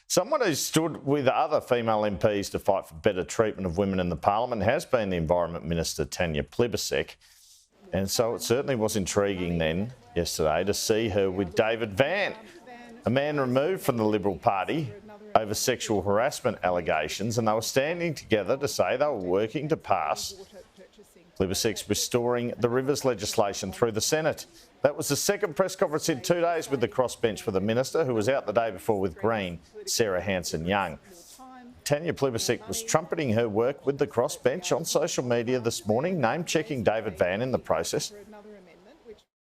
Someone who stood with other female MPs to fight for better treatment of women in the Parliament has been the Environment Minister, Tanya Plibersek. And so it certainly was intriguing then, yesterday, to see her with David Van, a man removed from the Liberal Party over sexual harassment allegations, and they were standing together to say they were working to pass Plibersek's restoring the rivers legislation through the Senate. That was the second press conference in 2 days with the crossbench for the minister, who was out the day before with Green, Sarah Hanson-Young. Tanya Plibersek was trumpeting her work with the crossbench on social media this morning, name-checking David Van in the process.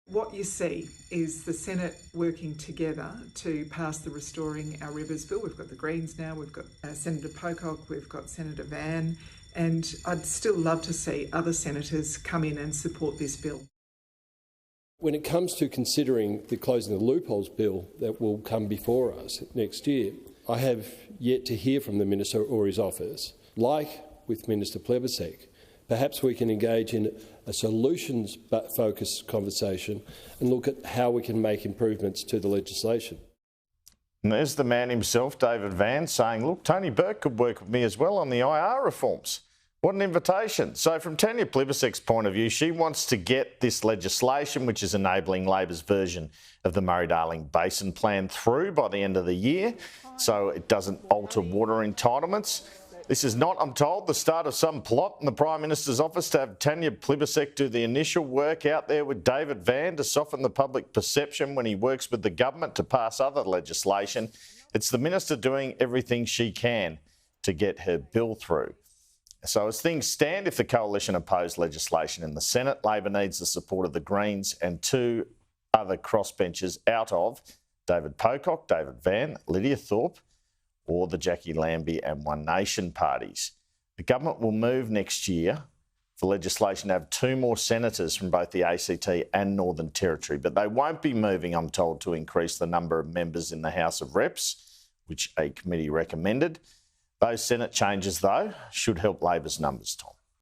What you see is the Senate working together to pass the Restoring Our Rivers bill. We've got the Greens now, we've got Senator Pocock, we've got Senator Van, and I'd still love to see other senators come in and support this bill. When it comes to considering the closing of the loopholes bill that will come before us next year, I have yet to hear from the Minister or his office. Like with Minister Plibersek, perhaps we can engage in a solutions-focused conversation and look at how we can make improvements to the legislation. And there's the man himself, David Van, saying, look, Tony Burke could work with me as well on the IR reforms. What an invitation. So from Tanya Plibersek's point of view, she wants to get this legislation, which is enabling Labor's version of the Murray-Darling Basin Plan, through by the end of the year, so it doesn't alter water entitlements. This is not, I'm told, the start of some plot in the Prime Minister's office to have Tanya Plibersek do the initial work out there with David Van to soften the public perception when he works with the government to pass other legislation. It's the Minister doing everything she can to get her bill through. So as things stand, if the coalition oppose legislation in the Senate, Labor needs the support of the Greens and two other crossbenchers out of David Pocock, David Van, Lydia Thorpe, or the Jackie Lambie and One Nation parties. The government will move next year for legislation to have two more senators from both the ACT and Northern Territory, but they won't be moving, I'm told, to increase the number of members in the House of Reps, which a committee recommended. Those Senate changes, though, should help Labor's numbers, Tom.